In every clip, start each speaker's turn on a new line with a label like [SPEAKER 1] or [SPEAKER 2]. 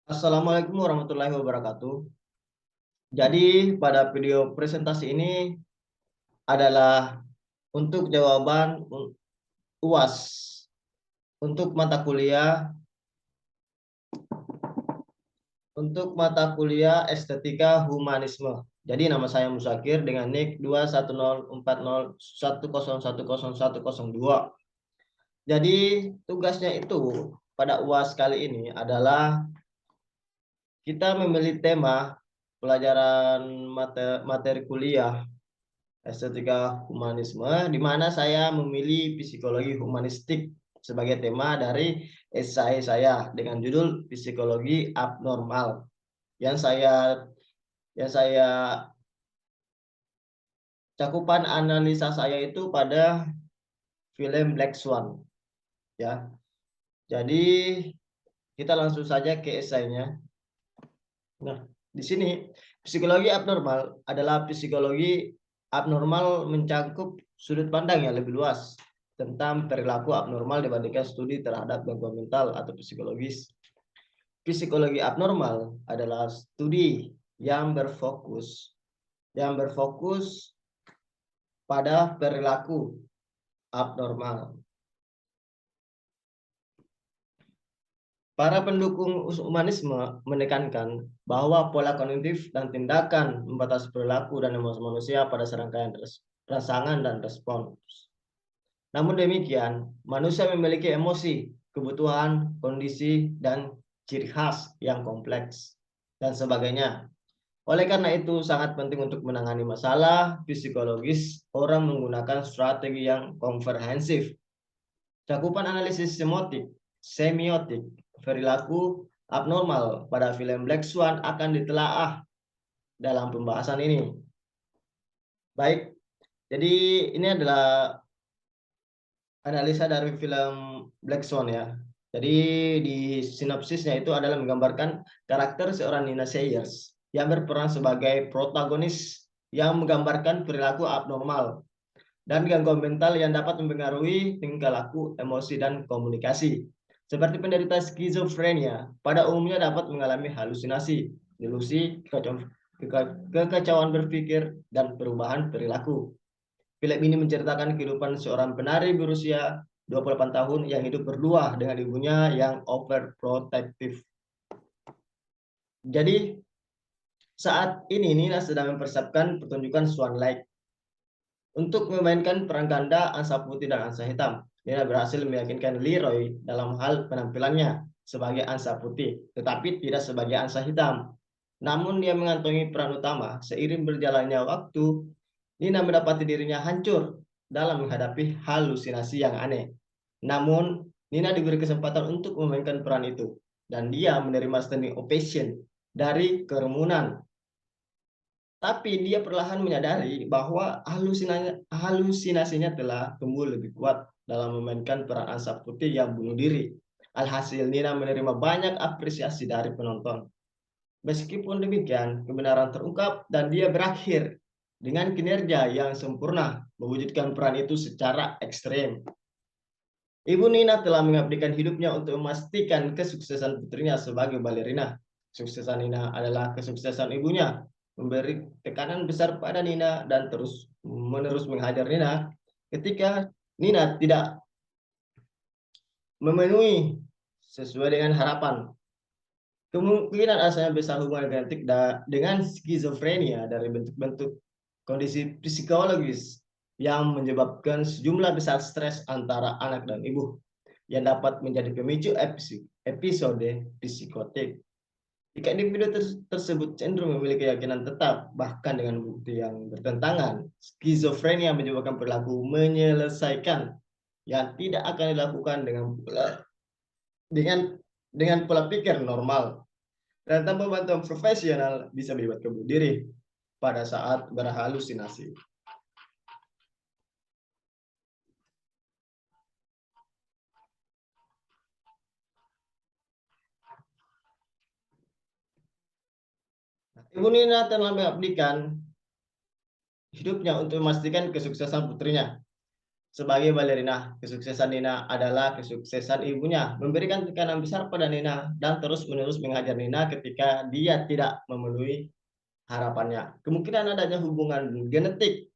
[SPEAKER 1] Assalamualaikum warahmatullahi wabarakatuh. Jadi pada video presentasi ini adalah untuk jawaban UAS untuk mata kuliah Estetika Humanisme. Jadi nama saya Musakir dengan nick 2104010101002. Jadi tugasnya itu pada UAS kali ini adalah kita memilih tema pelajaran materi kuliah Estetika Humanisme, di mana saya memilih psikologi humanistik sebagai tema dari esai saya dengan judul Psikologi Abnormal. Yang saya cakupan analisa saya itu pada film Black Swan, ya. Jadi kita langsung saja ke esainya. Nah, di sini psikologi abnormal adalah psikologi abnormal mencakup sudut pandang yang lebih luas tentang perilaku abnormal dibandingkan studi terhadap gangguan mental atau psikologis. Psikologi abnormal adalah studi yang berfokus pada perilaku abnormal. Para pendukung humanisme menekankan bahwa pola kognitif dan tindakan membatasi perilaku dan emosi manusia pada serangkaian rangsangan dan respons. Namun demikian, manusia memiliki emosi, kebutuhan, kondisi, dan ciri khas yang kompleks, dan sebagainya. Oleh karena itu, sangat penting untuk menangani masalah psikologis, orang menggunakan strategi yang komprehensif. Cakupan analisis semiotik, perilaku abnormal pada film Black Swan akan ditelaah dalam pembahasan ini. Baik, jadi ini adalah analisa dari film Black Swan ya. Jadi di sinopsisnya itu adalah menggambarkan karakter seorang Nina Sayers yang berperan sebagai protagonis yang menggambarkan perilaku abnormal dan gangguan mental yang dapat mempengaruhi tingkah laku, emosi, dan komunikasi. Seperti penderita skizofrenia, pada umumnya dapat mengalami halusinasi, delusi, kekacauan berpikir, dan perubahan perilaku. Film ini menceritakan kehidupan seorang penari berusia 28 tahun yang hidup berdua dengan ibunya yang overprotective. Jadi, saat ini Nina sedang mempersiapkan pertunjukan Swan Lake. Untuk memainkan peran ganda angsa putih dan angsa hitam, Nina berhasil meyakinkan Leroy dalam hal penampilannya sebagai angsa putih, tetapi tidak sebagai angsa hitam. Namun dia mengantongi peran utama. Seiring berjalannya waktu, Nina mendapati dirinya hancur dalam menghadapi halusinasi yang aneh. Namun, Nina diberi kesempatan untuk memainkan peran itu, dan dia menerima standing ovation dari kerumunan. Tapi dia perlahan menyadari bahwa halusinasinya telah tumbuh lebih kuat dalam memainkan peran angsa putih yang bunuh diri. Alhasil, Nina menerima banyak apresiasi dari penonton. Meskipun demikian, kebenaran terungkap dan dia berakhir dengan kinerja yang sempurna, mewujudkan peran itu secara ekstrem. Ibu Nina telah mengabdikan hidupnya untuk memastikan kesuksesan putrinya sebagai balerina. Kesuksesan Nina adalah kesuksesan ibunya, memberi tekanan besar pada Nina dan terus-menerus menghajar Nina ketika Nina tidak memenuhi sesuai dengan harapan. Kemungkinan asalnya besar hubungan genetik dengan skizofrenia dari bentuk-bentuk kondisi psikologis yang menyebabkan sejumlah besar stres antara anak dan ibu yang dapat menjadi pemicu episode psikotik. Jika individu tersebut cenderung memiliki keyakinan tetap, bahkan dengan bukti yang bertentangan, skizofrenia menyebabkan perilaku menyelesaikan yang tidak akan dilakukan dengan pola pikir normal dan tanpa bantuan profesional bisa menyebabkan bunuh diri pada saat berhalusinasi. Ibu Nina telah mengabdikan hidupnya untuk memastikan kesuksesan putrinya. sebagai balerina. Kesuksesan Nina adalah kesuksesan ibunya, memberikan tekanan besar pada Nina dan terus-menerus menghajar Nina ketika dia tidak memenuhi harapannya. Kemungkinan adanya hubungan genetik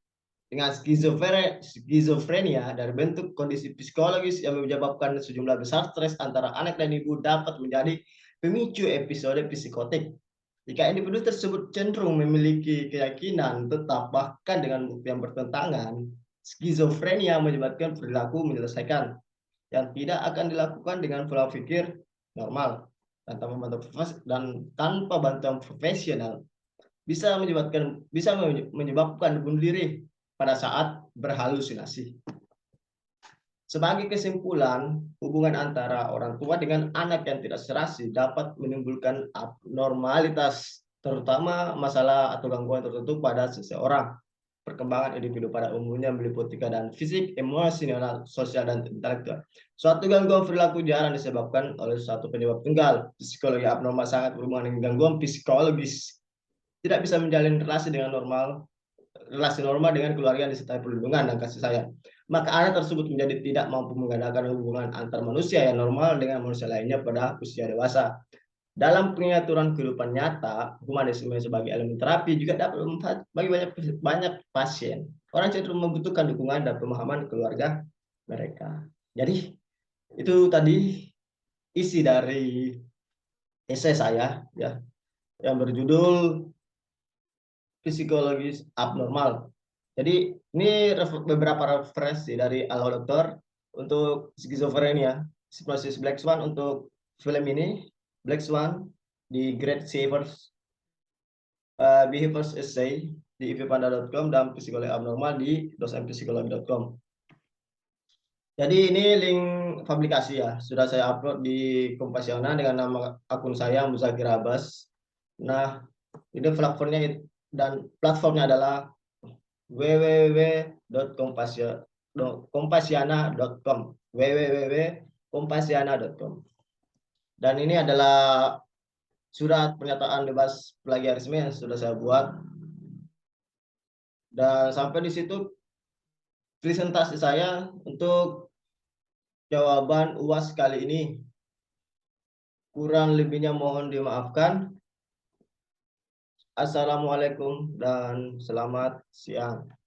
[SPEAKER 1] dengan skizofrenia dari bentuk kondisi psikologis yang menyebabkan sejumlah besar stres antara anak dan ibu dapat menjadi pemicu episode psikotik. Jika individu tersebut cenderung memiliki keyakinan tetap bahkan dengan bukti yang bertentangan, skizofrenia menyebabkan perilaku menyelesaikan yang tidak akan dilakukan dengan pola pikir normal dan tanpa bantuan profesional bisa menyebabkan bunuh diri pada saat berhalusinasi. Sebagai kesimpulan, hubungan antara orang tua dengan anak yang tidak serasi dapat menimbulkan abnormalitas, terutama masalah atau gangguan tertentu pada seseorang. Perkembangan individu pada umumnya meliputi keadaan fisik, emosional, sosial, dan intelektual. Suatu gangguan perilaku jarang disebabkan oleh suatu penyebab tunggal. Psikologi abnormal sangat berhubungan dengan gangguan psikologis. Tidak bisa menjalin relasi normal dengan keluarga yang disertai perlindungan dan kasih sayang. Maka anak tersebut menjadi tidak mampu mengadakan hubungan antar manusia yang normal dengan manusia lainnya pada usia dewasa. Dalam pengaturan kehidupan nyata, humanisme sebagai elemen terapi juga dapat bermanfaat bagi banyak pasien. Orang cenderung membutuhkan dukungan dan pemahaman keluarga mereka. Jadi itu tadi isi dari esai saya ya yang berjudul psikologis abnormal. Jadi ini beberapa referensi dari Halo Dokter untuk skizofrenia, hipnosis Black Swan untuk film ini, Black Swan di Great Savers, Behaviors Essay di ivpanda.com dan psikologi abnormal di dosenpsikologi.com. Jadi ini link publikasi ya, sudah saya upload di Kompasiana dengan nama akun saya Muzakir Abbas. Nah, ini platformnya adalah www.kompasiana.com www.kompasiana.com. Dan ini adalah surat pernyataan bebas plagiarisme yang sudah saya buat. Dan sampai di situ presentasi saya untuk jawaban UAS kali ini. Kurang lebihnya mohon dimaafkan. Assalamualaikum dan selamat siang.